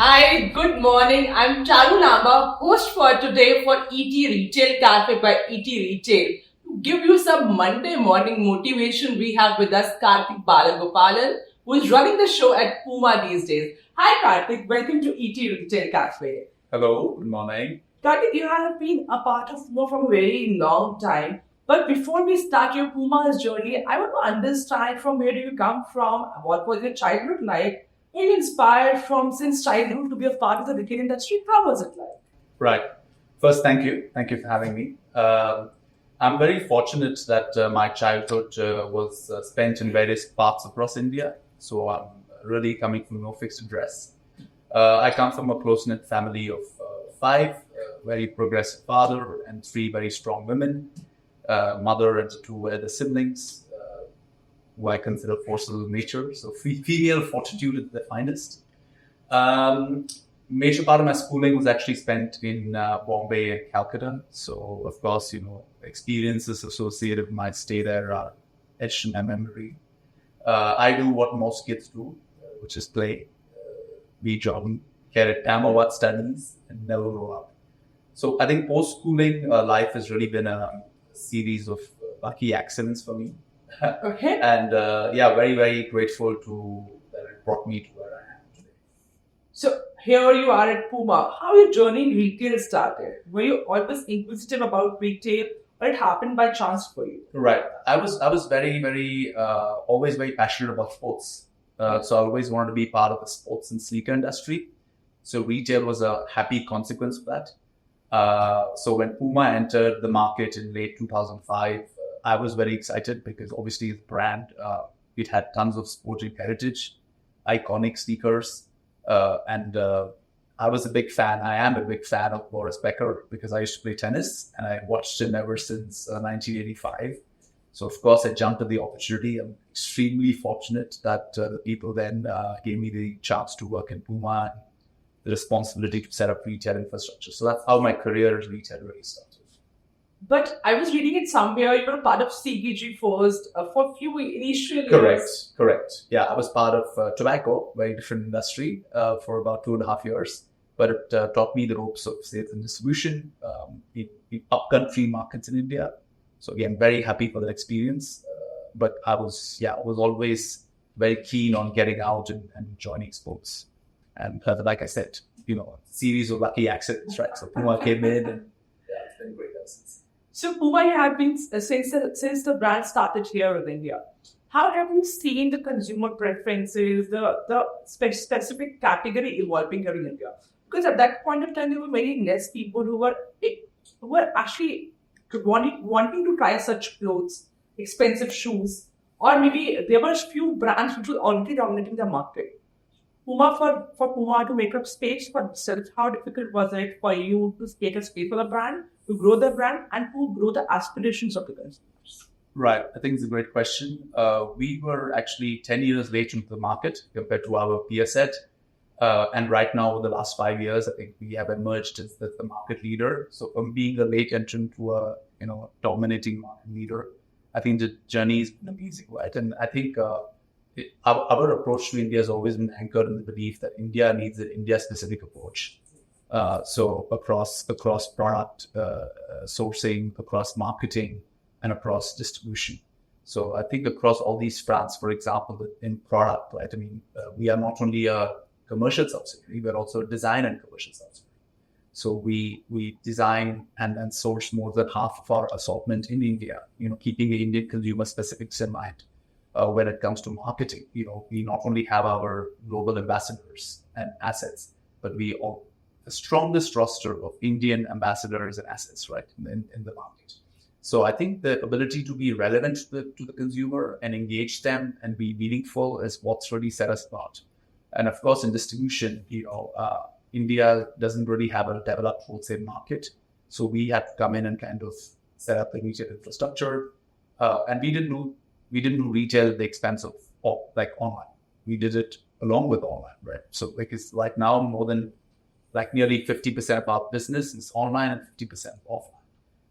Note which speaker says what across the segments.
Speaker 1: Hi, good morning. I'm Charu Lamba, host for today for ETRetail Cafe by ETRetail. To give you some Monday morning motivation, we have with us Karthik Balagopalan, who is running the show at PUMA these days. Hi Karthik, welcome to ETRetail Cafe.
Speaker 2: Hello, good morning.
Speaker 1: Karthik, you have been a part of PUMA for a very long time. But before we start your PUMA's journey, I want to understand from where do you come from, what was your childhood like, and inspired from since childhood to be a part of the retail industry. How was it like?
Speaker 2: Right. First, thank you. Thank you for having me. I'm very fortunate that my childhood was spent in various parts across India. So I'm really coming from no fixed address. I come from a close-knit family of five, very progressive father and three very strong women, mother and two elder siblings, who I consider forces of nature. So female fortitude at the finest. Major part of my schooling was actually spent in Bombay and Calcutta. So, of course, experiences associated with my stay there are etched in my memory. I do what most kids do, which is play, be job, carrot time or what studies, and never grow up. So, I think post-schooling life has really been a series of lucky accidents for me.
Speaker 1: Okay.
Speaker 2: And very, very grateful to that it brought me to where I am today.
Speaker 1: So here you are at PUMA. How your journey in retail started? Were you always inquisitive about retail, or it happened by chance for you?
Speaker 2: Right. I was very, very, always very passionate about sports. So I always wanted to be part of the sports and sneaker industry. So retail was a happy consequence of that. So when PUMA entered the market in late 2005, I was very excited because obviously the brand, it had tons of sporting heritage, iconic sneakers, and I was a big fan. I am a big fan of Boris Becker because I used to play tennis and I watched him ever since 1985. So of course I jumped at the opportunity. I'm extremely fortunate that the people then gave me the chance to work in PUMA, and the responsibility to set up retail infrastructure. So that's how my career as retail really started.
Speaker 1: But I was reading it somewhere, you were part of CBG first for a few initial years.
Speaker 2: Correct. Yeah, I was part of tobacco, very different industry, for about 2.5 years. But it taught me the ropes of sales and distribution in upcountry markets in India. So again, very happy for that experience. But I was always very keen on getting out and joining sports. And like I said, series of lucky accidents, right? So Kuma came in and it's been great ever since.
Speaker 1: So PUMA had been since the brand started here in India. How have you seen the consumer preferences, the specific category evolving here in India? Because at that point of time, there were many less people who were actually wanting to try such clothes, expensive shoes, or maybe there were a few brands which were already dominating the market. For PUMA to make up space for itself, how difficult was it for you to create a space for the brand, to grow the brand, and to grow the aspirations of the consumers?
Speaker 2: Right. I think it's a great question. We were actually 10 years late into the market compared to our peer set. And right now, over the last 5 years, I think we have emerged as the market leader. So from being a late entrant to a dominating market leader, I think the journey is amazing, right? And I think our approach to India has always been anchored in the belief that India needs an India-specific approach. So across product sourcing, across marketing, and across distribution. So I think across all these fronts, for example, in product, right? I mean, we are not only a commercial subsidiary, but also a design and commercial subsidiary. So we design and source more than half of our assortment in India, keeping the Indian consumer specifics in mind. When it comes to marketing, we not only have our global ambassadors and assets, but we all the strongest roster of Indian ambassadors and assets, right, in the market. So I think the ability to be relevant to the consumer and engage them and be meaningful is what's really set us apart. And of course, in distribution, India doesn't really have a developed wholesale market. So we had to come in and kind of set up the retail infrastructure. And we didn't do retail at the expense of online. We did it along with online, right? So it's like now more than nearly 50% of our business is online and 50% offline.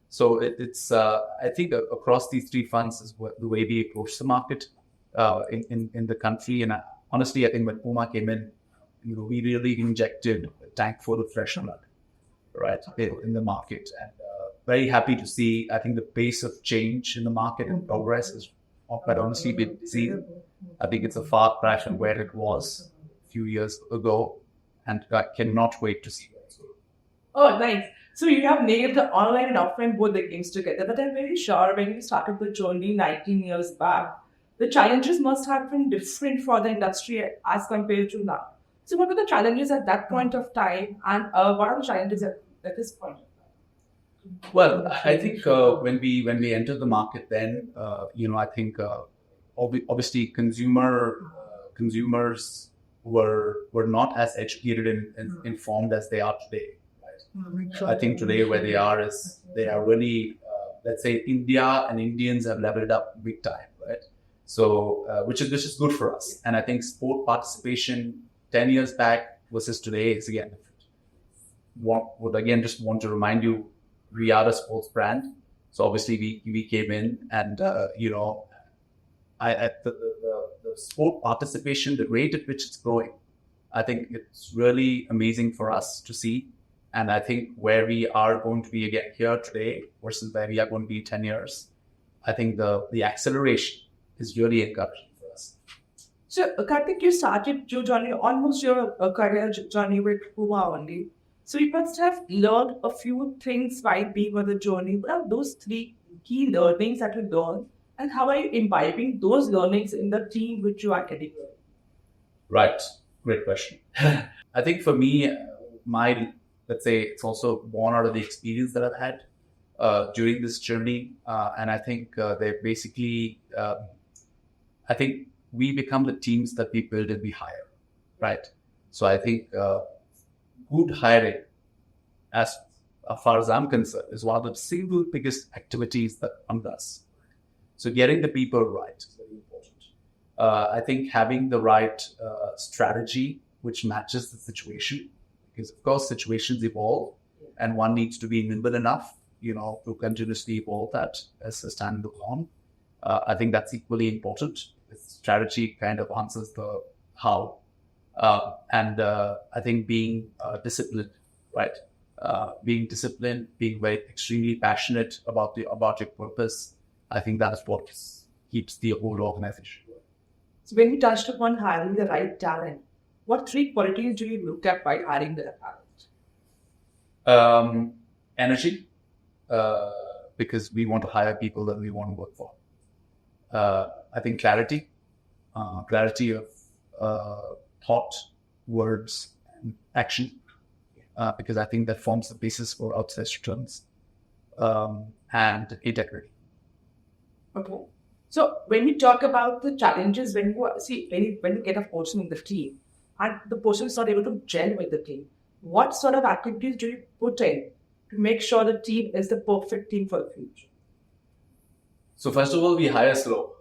Speaker 2: So it's I think across these three fronts is the way we approach the market in the country. And honestly, I think when PUMA came in, we really injected a tank full of fresh blood, right, in the market. And very happy to see, I think the pace of change in the market and progress is quite honestly been seen. I think it's a far cry from where it was a few years ago, and I cannot wait to see that.
Speaker 1: Oh, nice. So you have nailed the online and offline both the games together. But I'm very sure when you started the journey 19 years back, the challenges must have been different for the industry as compared to now. So what were the challenges at that point of time, and what are the challenges at this point?
Speaker 2: Well, I think when we entered the market, then I think obviously consumers were not as educated and informed as they are today. Right? I think today where they are is they are really let's say India and Indians have leveled up big time, right? So which is good for us, and I think sport participation 10 years back versus today is again different. Would again just want to remind you, we are a sports brand, so obviously we came in and the sport participation, the rate at which it's growing, I think it's really amazing for us to see. And I think where we are going to be again here today versus where we are going to be 10 years, I think the acceleration is really encouraging for us.
Speaker 1: So, Karthik, you started your journey, almost your career journey with PUMA only. So you must have learned a few things while being on the journey. What are those 3 key learnings that you learned, and how are you imbibing those learnings in the team which you are heading?
Speaker 2: Right. Great question. I think for me, let's say it's also born out of the experience that I've had during this journey. And I think they basically, I think we become the teams that we build and we hire, right? So I think good hiring, as far as I'm concerned, is one of the single biggest activities that one does. So getting the people right is very important. I think having the right strategy which matches the situation, because of course situations evolve, and one needs to be nimble enough, to continuously evolve that as a standalone. I think that's equally important. The strategy kind of answers the how. And I think being disciplined, right? Being disciplined, being very extremely passionate about your purpose. I think that's what keeps the whole organization going.
Speaker 1: So when you touched upon hiring the right talent, what 3 qualities do you look at by hiring the talent?
Speaker 2: Energy, because we want to hire people that we want to work for. I think clarity of thought, words, and action, because I think that forms the basis for outsized returns, and integrity.
Speaker 1: Okay. So when you talk about the challenges, when you get a person in the team and the person is not able to gel with the team, what sort of activities do you put in to make sure the team is the perfect team for the future?
Speaker 2: So first of all, we hire slow.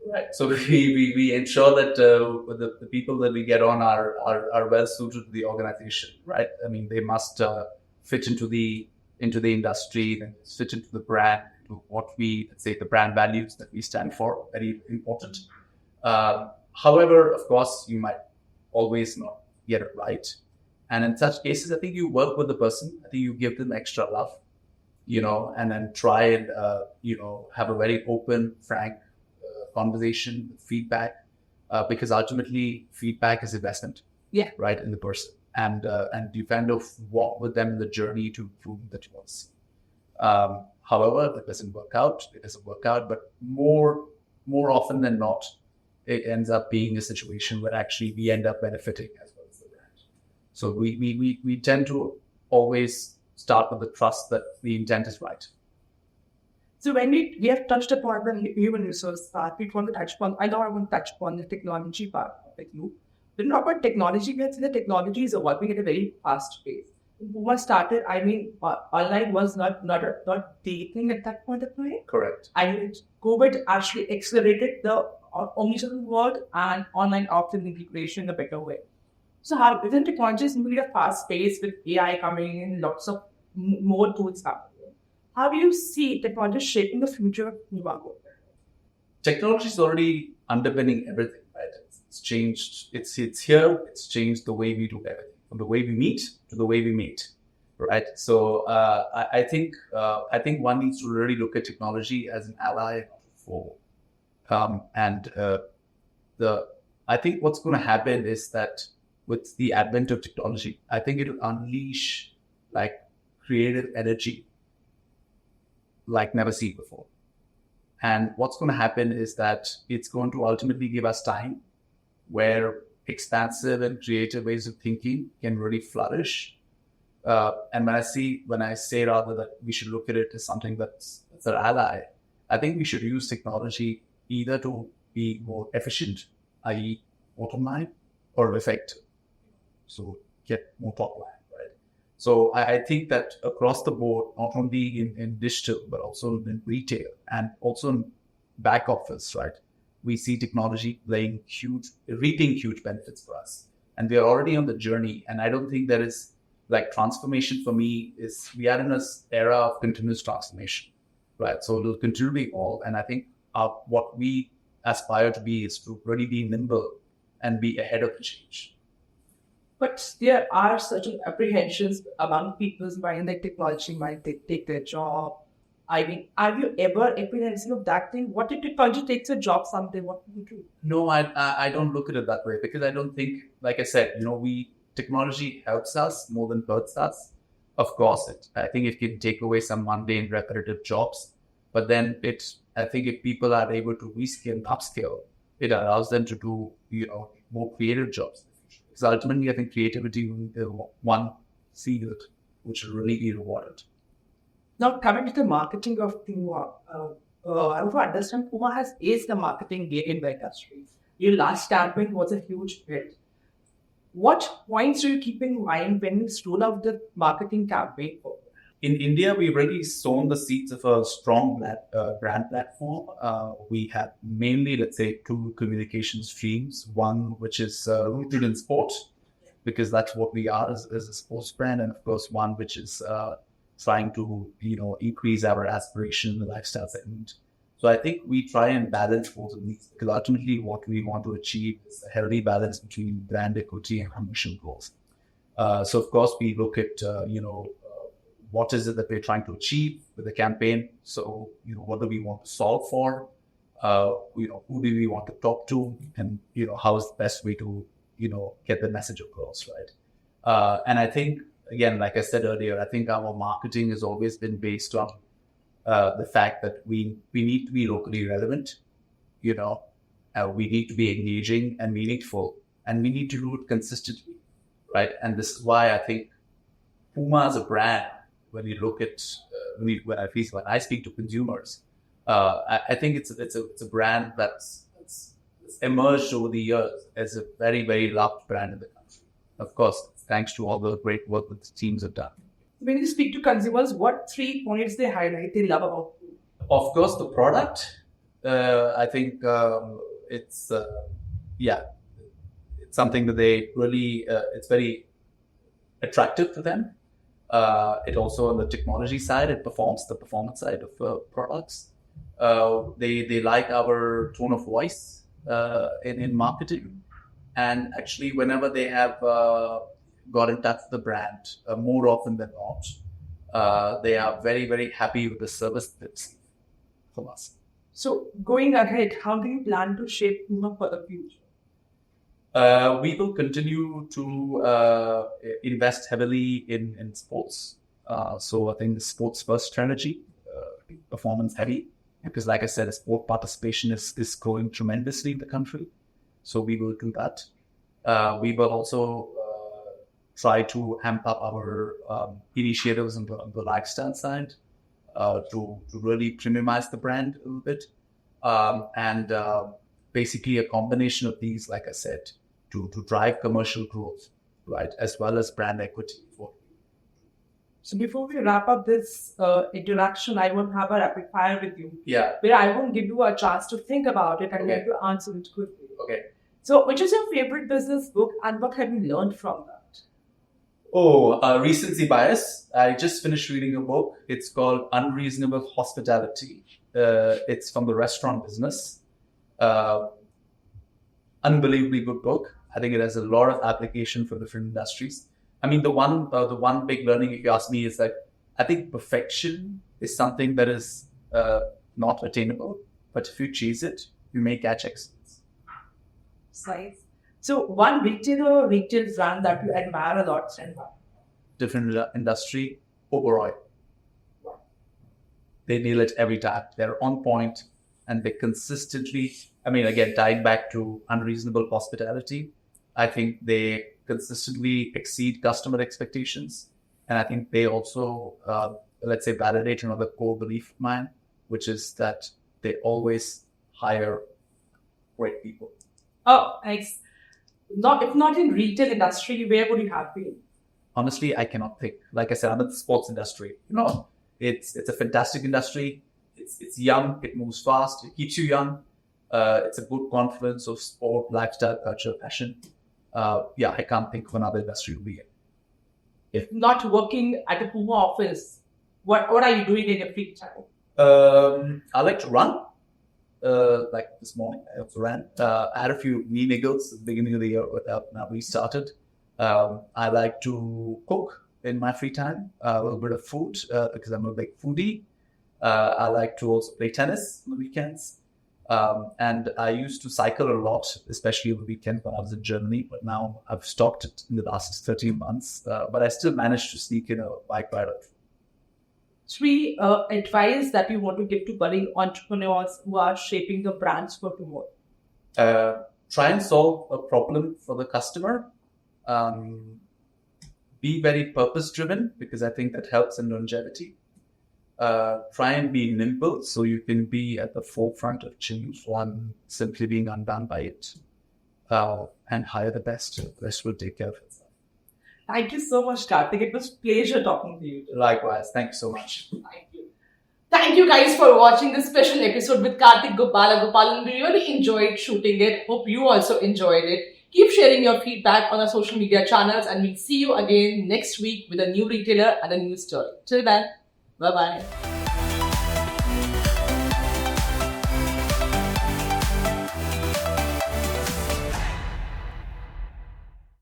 Speaker 2: Right. So we ensure that the people that we get on are well suited to the organization. Right. I mean, they must fit into the industry, then fit into the brand, to what let's say the brand values that we stand for. Very important. However, of course, you might always not get it right, and in such cases, I think you work with the person. I think you give them extra love, and then try and have a very open, frank conversation, feedback, because ultimately feedback is investment, right, in the person, and you kind of walk with them in the journey to prove that you want to see. However, if it doesn't work out, but more often than not, it ends up being a situation where actually we end up benefiting as well as the brand. So we tend to always start with the trust that the intent is right.
Speaker 1: So when we have touched upon the human resource part, I want to touch upon the technology part of you. When we talk about technology, we have seen the technology is evolving at a very fast pace. When PUMA started, online was not the thing at that point of time.
Speaker 2: Correct.
Speaker 1: COVID actually accelerated the omnichannel world and online offline integration in a better way. So how within technology is moving at a fast pace with AI coming in, lots of more tools happening. How do you see technology shaping the future of PUMA?
Speaker 2: Technology is already underpinning everything, right? It's changed. It's here. It's changed the way we do everything, from the way we meet to the way we meet. Right. So I think one needs to really look at technology as an ally for. And I think what's going to happen is that with the advent of technology, I think it will unleash like creative energy like never seen before. And what's going to happen is that it's going to ultimately give us time where expansive and creative ways of thinking can really flourish. And when I say rather that we should look at it as something that's an ally, I think we should use technology either to be more efficient, i.e. bottom line, or effective. So get more top line, right? So I think that across the board, not only in digital, but also in retail and also in back office, right? We see technology reaping huge benefits for us. And we are already on the journey. And I don't think there is like transformation for me is we are in this era of continuous transformation, right? So it'll continue to evolve. And I think what we aspire to be is to really be nimble and be ahead of the change.
Speaker 1: But there are certain apprehensions among people's mind that technology might take their job. I mean, are you ever apprehensive of that thing? What if technology takes a job someday? What will you do?
Speaker 2: No, I don't look at it that way because I don't think, like I said, technology helps us more than hurts us. Of course, I think it can take away some mundane, repetitive jobs. But then I think if people are able to reskill and upskill, it allows them to do, more creative jobs. Because ultimately, I think creativity will be one field which will really be rewarded.
Speaker 1: Now, coming to the marketing of Kuma, I want to understand Kuma has aced the marketing game in the industry. Your last campaign was a huge hit. What points do you keep in mind when you roll out the marketing campaign?
Speaker 2: In India, we've already sown the seeds of a strong brand platform. We have mainly, let's say, two communication streams. One, which is rooted in sport, because that's what we are as a sports brand. And of course, one which is trying to, increase our aspiration in the lifestyle segment. So I think we try and balance both of these because ultimately what we want to achieve is a healthy balance between brand equity and commercial goals. So of course, we look at, what is it that we're trying to achieve with the campaign? So, what do we want to solve for? Who do we want to talk to? And, how is the best way to, get the message across, right? And I think, again, like I said earlier, I think our marketing has always been based on the fact that we need to be locally relevant, we need to be engaging and meaningful, and we need to do it consistently, right? And this is why I think Puma as a brand, when you look at when I speak to consumers, I think it's a brand that's emerged over the years as a very, very loved brand in the country. Of course, thanks to all the great work that the teams have done.
Speaker 1: When you speak to consumers, what 3 points they highlight they love about you?
Speaker 2: Of course, the product. I think it's something that they really, it's very attractive to them. It also on the technology side, the performance side of products. They like our tone of voice in marketing. And actually, whenever they have got in touch with the brand, more often than not, they are very, very happy with the service that's from us.
Speaker 1: So going ahead, how do you plan to shape Kuma for the future?
Speaker 2: We will continue to invest heavily in sports. So I think the sports first strategy, performance heavy, because like I said, sport participation is growing tremendously in the country. So we will do that. We will also try to amp up our initiatives on the lifestyle side to really premiumize the brand a little bit. And basically a combination of these, like I said, to drive commercial growth, right, as well as brand equity.
Speaker 1: So before we wrap up this interaction, I will have a rapid fire with you.
Speaker 2: Yeah.
Speaker 1: Where I will give you a chance to think about it and let you answer it quickly.
Speaker 2: Okay.
Speaker 1: So which is your favorite business book and what have you learned from that?
Speaker 2: Recency bias. I just finished reading a book. It's called Unreasonable Hospitality. It's from the restaurant business. unbelievably good book. I think it has a lot of application for different industries. I mean, the one big learning, if you ask me, is that I think perfection is something that is not attainable, but if you chase it, you may catch excellence.
Speaker 1: Nice. So one retailer or retail brand that you admire a lot and why?
Speaker 2: Different industry, Oberoi. They nail it every time. They're on point and they consistently, I mean, again, tying back to unreasonable hospitality, I think they consistently exceed customer expectations. And I think they also, let's say, validate another core belief of mine, which is that they always hire great people.
Speaker 1: Oh, nice. If not in retail industry, where would you have been?
Speaker 2: Honestly, I cannot think. Like I said, I'm in the sports industry. It's a fantastic industry. It's young. It moves fast. It keeps you young. It's a good confluence of sport, lifestyle, culture, passion. I can't think of another industry to be in.
Speaker 1: If not working at a PUMA office, what are you doing in your free time?
Speaker 2: I like to run. Like this morning, I also ran. I had a few knee niggles at the beginning of the year, but now restarted. I like to cook in my free time, a little bit of food because I'm a big foodie. I like to also play tennis on the weekends. And I used to cycle a lot, especially on the weekend when I was in Germany, but now I've stopped it in the last 13 months. But I still managed to sneak in a bike ride.
Speaker 1: 3 advice that you want to give to budding entrepreneurs who are shaping the brands for tomorrow?
Speaker 2: Try and solve a problem for the customer. Be very purpose-driven because I think that helps in longevity. Try and be nimble so you can be at the forefront of change one simply being undone by it. And hire the best. The rest will take care of itself.
Speaker 1: Thank you so much, Karthik. It was a pleasure talking to you.
Speaker 2: Likewise. Thank you so much.
Speaker 1: Thank you. Thank you guys for watching this special episode with Karthik Balagopalan. We really enjoyed shooting it. Hope you also enjoyed it. Keep sharing your feedback on our social media channels and we'll see you again next week with a new retailer and a new story. Till then, bye-bye.